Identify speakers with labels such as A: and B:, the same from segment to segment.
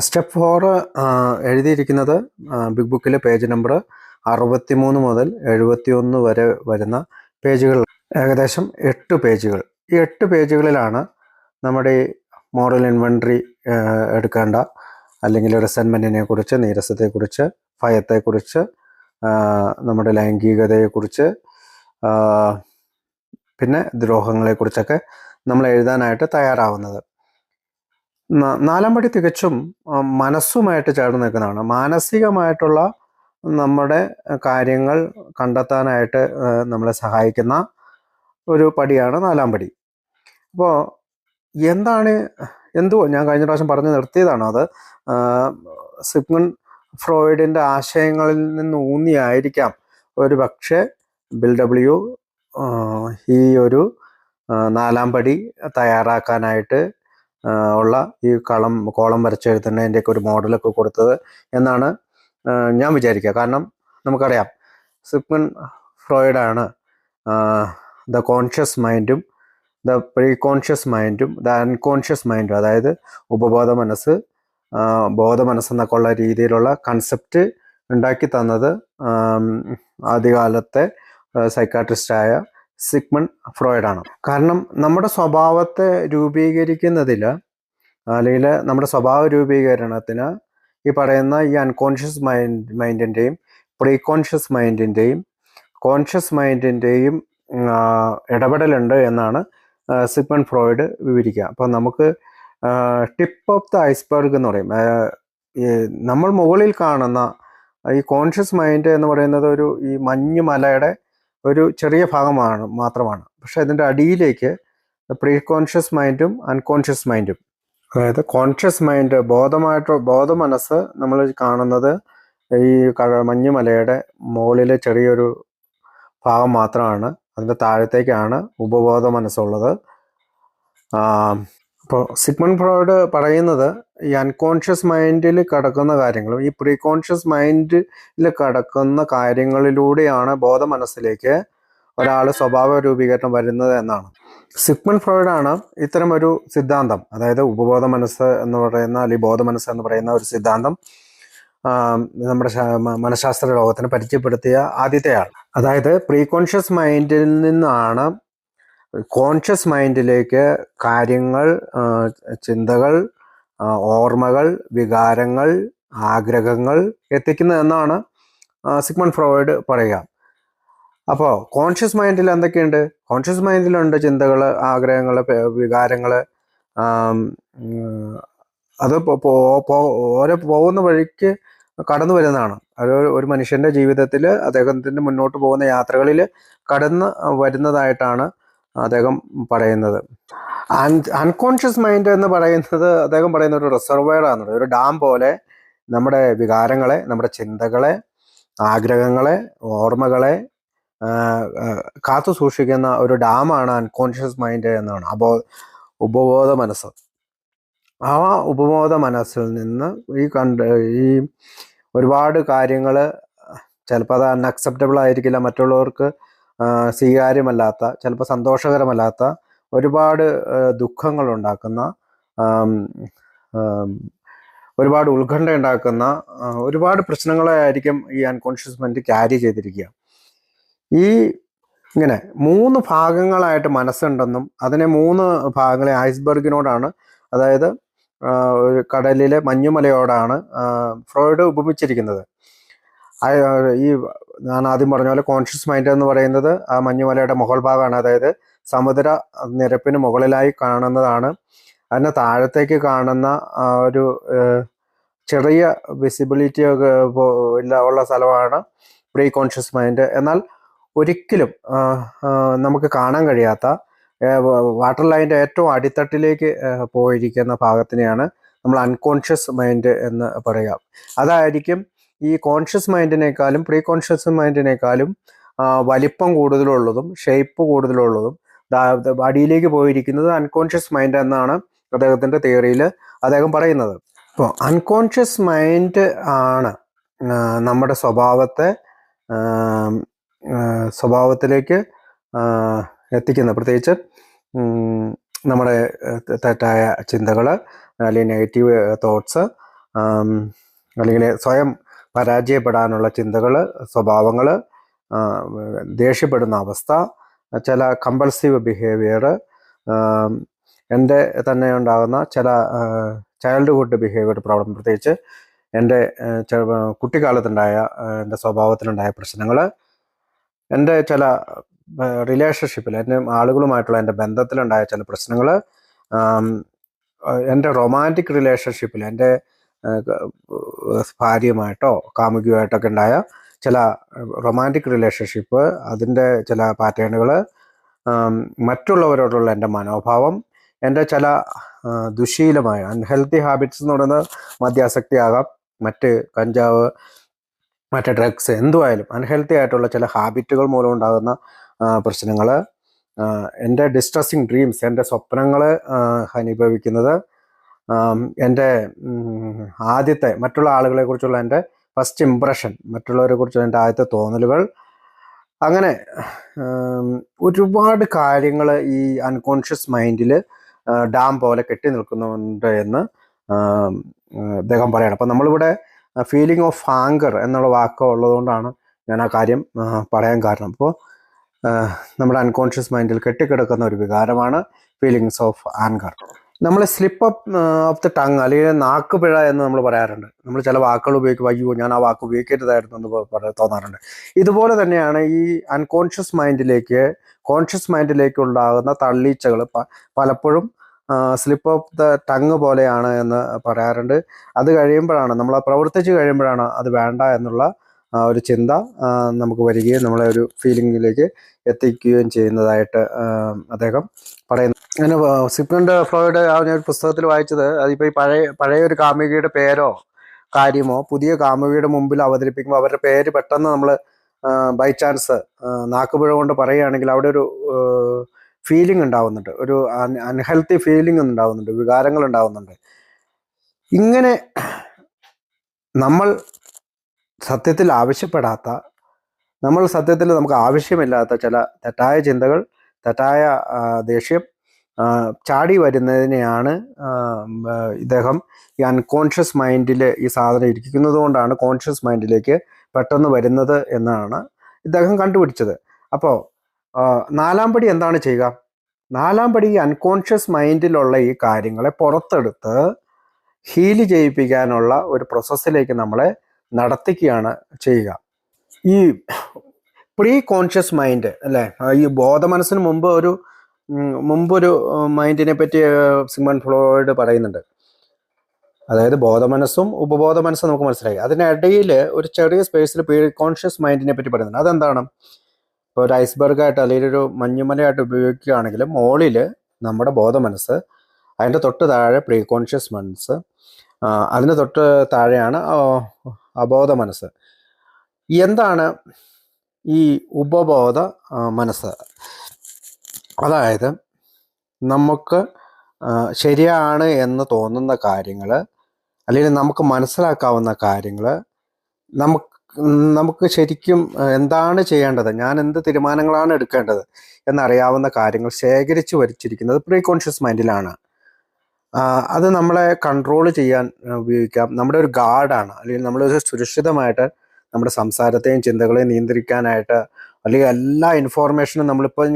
A: Step 4 എഴുതിയിരിക്കുന്നത് big ബുക്കിലെ page number 63 മുതൽ 71 വരെ വരുന്ന പേജുകൾ, ഏകദേശം 8 പേജുകൾ. ഈ 8 പേജുകളിലാണ് നമ്മുടെ ഈ മോഡൽ ഇൻവെൻട്രി എടുക്കേണ്ട, അല്ലെങ്കിൽ റിസെൻമെൻറ്റിനെ കുറിച്ച്, നീരസത്തെക്കുറിച്ച്, ഭയത്തെക്കുറിച്ച്, നമ്മുടെ ലൈംഗികതയെക്കുറിച്ച്, പിന്നെ ദ്രോഹങ്ങളെക്കുറിച്ചൊക്കെ നമ്മൾ എഴുതാനായിട്ട് തയ്യാറാവുന്നത്. 4-ാം പടി തികച്ചും മനസ്സുമായിട്ട് ചേർന്ന് നിൽക്കുന്നതാണ്. മാനസികമായിട്ടുള്ള നമ്മുടെ കാര്യങ്ങൾ കണ്ടെത്താനായിട്ട് നമ്മളെ സഹായിക്കുന്ന ഒരു പടിയാണ് 4-ാം പടി. അപ്പോൾ എന്തുവാ ഞാൻ കഴിഞ്ഞ പ്രാവശ്യം പറഞ്ഞു നിർത്തിയതാണോ അത് സിഗ്മണ്ട് ഫ്രോയിഡിൻ്റെ ആശയങ്ങളിൽ നിന്ന് ഊന്നിയായിരിക്കാം ഒരു പക്ഷേ ബിൽ ഈ ഒരു 4-ാം പടി തയ്യാറാക്കാനായിട്ട് ഉള്ള ഈ കോളം വരച്ചെഴുതുന്നതിൻ്റെയൊക്കെ ഒരു മോഡലൊക്കെ കൊടുത്തത് എന്നാണ് ഞാൻ വിചാരിക്കുക. കാരണം നമുക്കറിയാം സിഗ്മണ്ട് ഫ്രോയിഡാണ് ദ കോൺഷ്യസ് മൈൻഡും ദ പ്രീ കോൺഷ്യസ് മൈൻഡും ദ അൺകോൺഷ്യസ് മൈൻഡും, അതായത് ഉപബോധ മനസ്സ്, ബോധ മനസ്സെന്നൊക്കെ ഉള്ള രീതിയിലുള്ള കൺസെപ്റ്റ് ഉണ്ടാക്കി തന്നത് ആദ്യകാലത്തെ സൈക്കാട്രിസ്റ്റായ സിഗ്മണ്ട് ഫ്രോയിഡാണ്. കാരണം നമ്മുടെ സ്വഭാവത്തെ രൂപീകരിക്കുന്നതിൽ, അല്ലെങ്കിൽ നമ്മുടെ സ്വഭാവ രൂപീകരണത്തിന് ഈ പറയുന്ന ഈ അൺകോൺഷ്യസ് മൈൻഡിൻ്റെയും പ്രീ കോൺഷ്യസ് മൈൻഡിൻ്റെയും കോൺഷ്യസ് മൈൻഡിൻ്റെയും ഇടപെടലുണ്ട് എന്നാണ് സിഗ്മണ്ട് ഫ്രോയിഡ് വിവരിക്കുക. അപ്പോൾ നമുക്ക് ടിപ്പ് ഓഫ് ദ ഐസ്ബർഗ് എന്ന് പറയും. നമ്മൾ മുകളിൽ കാണുന്ന ഈ കോൺഷ്യസ് മൈൻഡ് എന്ന് പറയുന്നത് ഈ മഞ്ഞുമലയുടെ ഒരു ചെറിയ ഭാഗമാണ് മാത്രമാണ്. പക്ഷെ ഇതിൻ്റെ അടിയിലേക്ക് പ്രീ കോൺഷ്യസ് മൈൻഡും അൺകോൺഷ്യസ് മൈൻഡും, അതായത് കോൺഷ്യസ് മൈൻഡ് ബോധ മനസ്സ് നമ്മൾ കാണുന്നത് ഈ മഞ്ഞുമലയുടെ മുകളിലെ ചെറിയൊരു ഭാഗം മാത്രമാണ്. അതിൻ്റെ താഴത്തേക്കാണ് ഉപബോധ മനസ്സുള്ളത്. അപ്പോൾ സിഗ്മണ്ട് ഫ്രോയിഡ് പറയുന്നത് ഈ അൺകോൺഷ്യസ് മൈൻഡിൽ കിടക്കുന്ന കാര്യങ്ങളും ഈ പ്രീ കോൺഷ്യസ് മൈൻഡിൽ കിടക്കുന്ന കാര്യങ്ങളിലൂടെയാണ് ബോധ മനസ്സിലേക്ക് ഒരാൾ സ്വഭാവ രൂപീകരണം വരുന്നത് എന്നാണ്. സിഗ്മണ്ട് ഫ്രോയിഡാണ് ഇത്തരം ഒരു സിദ്ധാന്തം, അതായത് ഉപബോധ മനസ്സ് എന്ന് പറയുന്ന, അല്ലെങ്കിൽ ബോധ മനസ്സ് എന്ന് പറയുന്ന ഒരു സിദ്ധാന്തം നമ്മുടെ മനഃശാസ്ത്ര ലോകത്തിന് പരിചയപ്പെടുത്തിയ ആദ്യത്തെ ആൾ. അതായത് പ്രീ കോൺഷ്യസ് മൈൻഡിൽ നിന്നാണ് കോൺഷ്യസ് മൈൻഡിലേക്ക് കാര്യങ്ങൾ, ചിന്തകൾ, ഓർമ്മകൾ, വികാരങ്ങൾ, ആഗ്രഹങ്ങൾ എത്തിക്കുന്നതെന്നാണ് സിഗ്മണ്ട് ഫ്രോയിഡ് പറയുക. അപ്പോൾ കോൺഷ്യസ് മൈൻഡിൽ എന്തൊക്കെയുണ്ട്? കോൺഷ്യസ് മൈൻഡിലുണ്ട് ചിന്തകൾ, ആഗ്രഹങ്ങൾ, വികാരങ്ങൾ. അത് ഓരോ പോകുന്ന വഴിക്ക് കടന്നു വരുന്നതാണ്. അത് ഒരു മനുഷ്യൻ്റെ ജീവിതത്തിൽ അദ്ദേഹത്തിൻ്റെ മുന്നോട്ട് പോകുന്ന യാത്രകളിൽ കടന്നു വരുന്നതായിട്ടാണ് അദ്ദേഹം പറയുന്നത്. അൺകോൺഷ്യസ് മൈൻഡ് എന്ന് പറയുന്നത് അദ്ദേഹം പറയുന്ന ഒരു റിസർവോയർ ആണ്, ഒരു ഡാം പോലെ നമ്മുടെ വികാരങ്ങളെ, നമ്മുടെ ചിന്തകളെ, ആഗ്രഹങ്ങളെ, ഓർമ്മകളെ കാത്തു സൂക്ഷിക്കുന്ന ഒരു ഡാമാണ് അൺകോൺഷ്യസ് മൈൻഡ് എന്നാണ് ഉപബോധ മനസ്സ്. ആ ഉപബോധ മനസ്സിൽ നിന്ന് ഈ ഒരുപാട് കാര്യങ്ങൾ, ചിലപ്പോൾ അത് അൺഅക്സെപ്റ്റബിൾ ആയിരിക്കില്ല, മറ്റുള്ളവർക്ക് സ്വീകാര്യമല്ലാത്ത, ചിലപ്പോൾ സന്തോഷകരമല്ലാത്ത ഒരുപാട് ദുഃഖങ്ങൾ ഉണ്ടാക്കുന്ന, ഒരുപാട് ഉത്കണ്ഠ ഉണ്ടാക്കുന്ന ഒരുപാട് പ്രശ്നങ്ങളെ ആയിരിക്കും ഈ അൺകോൺഷ്യസ് മൈൻഡ് ക്യാരി ചെയ്തിരിക്കുക. ഇങ്ങനെ 3 ഭാഗങ്ങളായിട്ട് മനസ്സുണ്ടെന്നും അതിനെ 3 ഭാഗങ്ങളെ ഐസ്ബർഗിനോടാണ്, അതായത് ഒരു കടലിലെ മഞ്ഞുമലയോടാണ് ഫ്രോയിഡ് ഉപമിച്ചിരിക്കുന്നത്. ഈ ഞാൻ ആദ്യം പറഞ്ഞ പോലെ കോൺഷ്യസ് മൈൻഡ് എന്ന് പറയുന്നത് ആ മഞ്ഞുമലയുടെ മുകൾ ഭാഗമാണ്, അതായത് സമുദ്ര നിരപ്പിന് മുകളിലായി കാണുന്നതാണ്. അതിന് താഴത്തേക്ക് കാണുന്ന ഒരു ചെറിയ വിസിബിലിറ്റി ഒക്കെ ഉള്ള സ്ഥലമാണ് പ്രീ കോൺഷ്യസ് മൈൻഡ്. എന്നാൽ ഒരിക്കലും നമുക്ക് കാണാൻ കഴിയാത്ത വാട്ടർ ലൈൻ്റെ ഏറ്റവും അടിത്തട്ടിലേക്ക് പോയിരിക്കുന്ന ഭാഗത്തിനെയാണ് നമ്മൾ അൺകോൺഷ്യസ് മൈൻഡ് എന്ന് പറയുക. അതായിരിക്കും ഈ കോൺഷ്യസ് മൈൻഡിനേക്കാളും പ്രീ കോൺഷ്യസ് മൈൻഡിനേക്കാളും വലിപ്പം കൂടുതലുള്ളതും ഷേപ്പ് കൂടുതലുള്ളതും അടിയിലേക്ക് പോയിരിക്കുന്നത് അൺകോൺഷ്യസ് മൈൻഡ് എന്നാണ് അദ്ദേഹത്തിൻ്റെ തിയറിയിൽ അദ്ദേഹം പറയുന്നത്. അപ്പോൾ അൺകോൺഷ്യസ് മൈൻഡ് ആണ് നമ്മുടെ സ്വഭാവത്തിലേക്ക് എത്തിക്കുന്നത്. പ്രത്യേകിച്ച് നമ്മുടെ തെറ്റായ ചിന്തകൾ, അല്ലെങ്കിൽ നെഗറ്റീവ് തോട്ട്സ്, അല്ലെങ്കിൽ സ്വയം പരാജയപ്പെടാനുള്ള ചിന്തകൾ, സ്വഭാവങ്ങൾ, ദേഷ്യപ്പെടുന്ന അവസ്ഥ, ചില കമ്പൾസീവ് ബിഹേവിയർ, എൻ്റെ തന്നെ ഉണ്ടാകുന്ന ചില ചൈൽഡ്ഹുഡ് ബിഹേവിയർ പ്രോബ്ലം, പ്രത്യേകിച്ച് എൻ്റെ കുട്ടിക്കാലത്തുണ്ടായ എൻ്റെ സ്വഭാവത്തിലുണ്ടായ പ്രശ്നങ്ങൾ, എൻ്റെ ചില റിലേഷൻഷിപ്പിൽ എൻ്റെ ആളുകളുമായിട്ടുള്ള എൻ്റെ ബന്ധത്തിലുണ്ടായ ചില പ്രശ്നങ്ങൾ, എൻ്റെ റൊമാൻറ്റിക് റിലേഷൻഷിപ്പിൽ എൻ്റെ ഭാര്യയുമായിട്ടോ കാമുകിയുമായിട്ടൊക്കെ ഉണ്ടായ ചില റൊമാൻറ്റിക് റിലേഷൻഷിപ്പ്, അതിൻ്റെ ചില പാറ്റേണുകൾ, മറ്റുള്ളവരോടുള്ള എൻ്റെ മനോഭാവം, എൻ്റെ ചില ദുശീലമായ അൺഹെൽത്തി ഹാബിറ്റ്സ് എന്ന് പറയുന്നത് മദ്യാസക്തി ആകാം, മറ്റ് കഞ്ചാവ്, മറ്റ് ഡ്രഗ്സ്, എന്തുമായാലും അൺഹെൽത്തി ആയിട്ടുള്ള ചില ഹാബിറ്റുകൾ മൂലം ഉണ്ടാകുന്ന പ്രശ്നങ്ങൾ, എൻ്റെ ഡിസ്ട്രസിങ് ഡ്രീംസ്, എൻ്റെ സ്വപ്നങ്ങൾ അനുഭവിക്കുന്നത്, എൻ്റെ ആദ്യത്തെ മറ്റുള്ള ആളുകളെക്കുറിച്ചുള്ള എൻ്റെ ഫസ്റ്റ് ഇംപ്രഷൻ, മറ്റുള്ളവരെ കുറിച്ചുള്ള എൻ്റെ ആദ്യത്തെ തോന്നലുകൾ, അങ്ങനെ ഒരുപാട് കാര്യങ്ങൾ ഈ അൺകോൺഷ്യസ് മൈൻഡിൽ ഡാം പോലെ കെട്ടി നിൽക്കുന്നുണ്ട് എന്ന് അദ്ദേഹം പറയണം. അപ്പം നമ്മളിവിടെ ഫീലിംഗ് ഓഫ് ആങ്കർ എന്നുള്ള വാക്ക് ഉള്ളതുകൊണ്ടാണ് ഞാൻ ആ കാര്യം പറയാൻ കാരണം. അപ്പോൾ നമ്മുടെ അൺകോൺഷ്യസ് മൈൻഡിൽ കെട്ടിക്കിടക്കുന്ന ഒരു വികാരമാണ് ഫീലിങ്സ് ഓഫ് ആങ്കർ. നമ്മൾ സ്ലിപ്പ് ഓഫ് ദ ടങ്, അല്ലെങ്കിൽ നാക്ക് പിഴ എന്ന് നമ്മൾ പറയാറുണ്ട്. നമ്മൾ ചില വാക്കുകൾ ഉപയോഗിക്കും, അയ്യോ ഞാൻ ആ വാക്ക് ഉപയോഗിക്കരുതായിരുന്നു എന്ന് തോന്നാറുണ്ട്. ഇതുപോലെ തന്നെയാണ് ഈ അൺകോൺഷ്യസ് മൈൻഡിലേക്ക് കോൺഷ്യസ് മൈൻഡിലേക്ക് ഉണ്ടാകുന്ന തള്ളീച്ചകൾ പലപ്പോഴും സ്ലിപ്പ് ഓഫ് ദ ടങ് പോലെയാണ് എന്ന് പറയാറുണ്ട്. അത് കഴിയുമ്പോഴാണ്, നമ്മൾ പ്രവർത്തിച്ച് കഴിയുമ്പോഴാണ് അത് വേണ്ട എന്നുള്ള ഒരു ചിന്ത നമുക്ക് വരികയും നമ്മളെ ഒരു ഫീലിങ്ങിലേക്ക് എത്തിക്കുകയും ചെയ്യുന്നതായിട്ട് അദ്ദേഹം പറയുന്നു. അങ്ങനെ സിഗ്മണ്ട് ഫ്രോയിഡ് ഞാൻ ഒരു പുസ്തകത്തിൽ വായിച്ചത്, അതിപ്പോൾ ഈ പഴയ ഒരു കാമുകിയുടെ പേരോ കാര്യമോ പുതിയ കാമുകിയുടെ മുമ്പിൽ അവതരിപ്പിക്കുമ്പോൾ അവരുടെ പേര് പെട്ടെന്ന് നമ്മൾ ബൈ ചാൻസ് നാക്കുപിഴ കൊണ്ട് പറയുകയാണെങ്കിൽ അവിടെ ഒരു ഫീലിംഗ് ഉണ്ടാവുന്നുണ്ട്, ഒരു അൺഹെൽത്തി ഫീലിംഗ് ഉണ്ടാവുന്നുണ്ട്, വികാരങ്ങൾ ഉണ്ടാവുന്നുണ്ട്. ഇങ്ങനെ നമ്മൾ സത്യത്തിൽ ആവശ്യപ്പെടാത്ത, നമ്മൾ സത്യത്തിൽ നമുക്ക് ആവശ്യമില്ലാത്ത ചില തെറ്റായ ചിന്തകൾ, തെറ്റായ ദേഷ്യം ചാടി വരുന്നതിനെയാണ് ഇദ്ദേഹം ഈ അൺകോൺഷ്യസ് മൈൻഡിൽ ഈ സാധനം ഇരിക്കുന്നത് കൊണ്ടാണ് കോൺഷ്യസ് മൈൻഡിലേക്ക് പെട്ടെന്ന് വരുന്നത് എന്നാണ് ഇദ്ദേഹം കണ്ടുപിടിച്ചത്. അപ്പോൾ 4-ാം പടി എന്താണ് ചെയ്യുക? 4-ാം പടി ഈ അൺകോൺഷ്യസ് മൈൻഡിലുള്ള ഈ കാര്യങ്ങളെ പുറത്തെടുത്ത് ഹീല് ചെയ്യിപ്പിക്കാനുള്ള ഒരു പ്രോസസ്സിലേക്ക് നമ്മളെ നടത്തിക്കുകയാണ് ചെയ്യുക. ഈ പ്രീ കോൺഷ്യസ് മൈൻഡ് അല്ലേ, ഈ ബോധമനസ്സിന് മുമ്പൊരു മൈൻഡിനെ പറ്റി സിഗ്മണ്ട് ഫ്രോയിഡ് പറയുന്നുണ്ട്. അതായത് ബോധമനസ്സും ഉപബോധ മനസ്സും നമുക്ക് മനസ്സിലായി, അതിനിടയിൽ ഒരു ചെറിയ സ്പേസിൽ പ്രീ കോൺഷ്യസ് മൈൻഡിനെ പറ്റി പറയുന്നുണ്ട്. അതെന്താണ്? ഇപ്പോൾ ഒരു ഐസ്ബർഗായിട്ട് അല്ലെങ്കിൽ ഒരു മഞ്ഞുമലയായിട്ട് ഉപയോഗിക്കുകയാണെങ്കിൽ മുകളിൽ നമ്മുടെ ബോധമനസ്സ്, അതിൻ്റെ തൊട്ട് താഴെ പ്രീ കോൺഷ്യസ് മനസ്സ്, അതിന് തൊട്ട് താഴെയാണ് അബോധ മനസ്സ്. എന്താണ് ഈ ഉപബോധ മനസ്സ്? അതായത് നമുക്ക് ശരിയാണ് എന്ന് തോന്നുന്ന കാര്യങ്ങൾ, അല്ലെങ്കിൽ നമുക്ക് മനസ്സിലാക്കാവുന്ന കാര്യങ്ങൾ, നമുക്ക് ശരിക്കും എന്താണ് ചെയ്യേണ്ടത്, ഞാൻ എന്ത് തീരുമാനങ്ങളാണ് എടുക്കേണ്ടത് എന്നറിയാവുന്ന കാര്യങ്ങൾ ശേഖരിച്ച് വച്ചിരിക്കുന്നത് പ്രീ കോൺഷ്യസ് മൈൻഡിലാണ്. അത് നമ്മളെ കൺട്രോൾ ചെയ്യാൻ ഉപയോഗിക്കാം. നമ്മുടെ ഒരു ഗാർഡാണ്, അല്ലെങ്കിൽ നമ്മളൊരു സുരക്ഷിതമായിട്ട് നമ്മുടെ സംസാരത്തെയും ചിന്തകളെയും നിയന്ത്രിക്കാനായിട്ട്, അല്ലെങ്കിൽ എല്ലാ ഇൻഫോർമേഷനും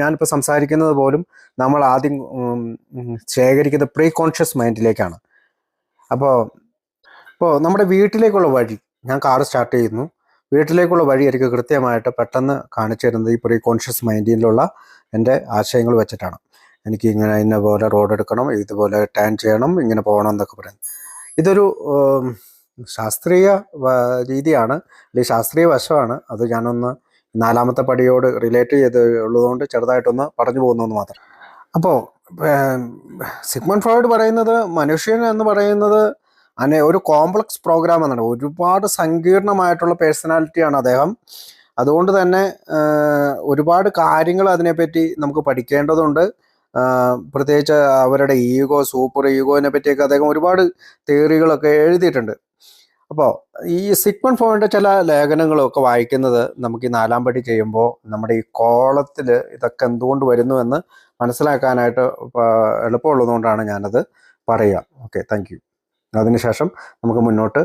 A: ഞാനിപ്പോൾ സംസാരിക്കുന്നത് പോലും നമ്മൾ ആദ്യം ശേഖരിക്കുന്നത് പ്രീ കോൺഷ്യസ് മൈൻഡിലേക്കാണ്. അപ്പോൾ നമ്മുടെ വീട്ടിലേക്കുള്ള വഴി, ഞാൻ കാർ സ്റ്റാർട്ട് ചെയ്യുന്നു, വീട്ടിലേക്കുള്ള വഴി എനിക്ക് കൃത്യമായിട്ട് പെട്ടെന്ന് കാണിച്ചു തരുന്നത് ഈ പ്രീ കോൺഷ്യസ് മൈൻഡിലുള്ള എൻ്റെ ആശയങ്ങൾ വെച്ചിട്ടാണ്. എനിക്ക് ഇന്ന പോലെ റോഡ് എടുക്കണം, ഇതുപോലെ ടേൺ ചെയ്യണം, ഇങ്ങനെ പോകണം എന്നൊക്കെ പറയുന്നത്. ഇതൊരു ശാസ്ത്രീയ രീതിയാണ്, അല്ലെങ്കിൽ ശാസ്ത്രീയ വശമാണ്. അത് ഞാനൊന്ന് 4-ാമത്തെ പടിയോട് റിലേറ്റ് ചെയ്ത് ഉള്ളതുകൊണ്ട് ചെറുതായിട്ടൊന്ന് പറഞ്ഞു പോകുന്നു മാത്രം. അപ്പോൾ സിഗ്മണ്ട് ഫ്രോയിഡ് പറയുന്നത് മനുഷ്യൻ എന്ന് പറയുന്നത് ഒരു കോംപ്ലക്സ് പ്രോഗ്രാം എന്നാണ്. ഒരുപാട് സങ്കീർണമായിട്ടുള്ള പേഴ്സണാലിറ്റിയാണ് അദ്ദേഹം. അതുകൊണ്ട് തന്നെ ഒരുപാട് കാര്യങ്ങൾ അതിനെപ്പറ്റി നമുക്ക് പഠിക്കേണ്ടതുണ്ട്. പ്രത്യേകിച്ച് അവരുടെ ഈഗോ, സൂപ്പർ ഈഗോനെ പറ്റിയൊക്കെ അദ്ദേഹം ഒരുപാട് തിയറികളൊക്കെ എഴുതിയിട്ടുണ്ട്. അപ്പോൾ ഈ സിഗ്മണ്ട് ഫ്രോയിഡിൻ്റെ ചില ലേഖനങ്ങളൊക്കെ വായിക്കുന്നത് നമുക്ക് ഈ 4-ാം പടി ചെയ്യുമ്പോൾ നമ്മുടെ ഈ കോളത്തിൽ ഇതൊക്കെ എന്തുകൊണ്ട് വരുന്നു എന്ന് മനസ്സിലാക്കാനായിട്ട് എളുപ്പമുള്ളതുകൊണ്ടാണ് ഞാനത് പറയുക. Okay, thank you. അതിനുശേഷം നമുക്ക് മുന്നോട്ട്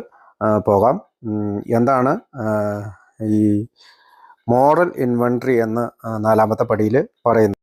A: പോകാം. എന്താണ് ഈ മോഡൽ ഇൻവെൻട്രി എന്ന് 4ാമത്തെ പടിയിൽ പറയുന്നത്?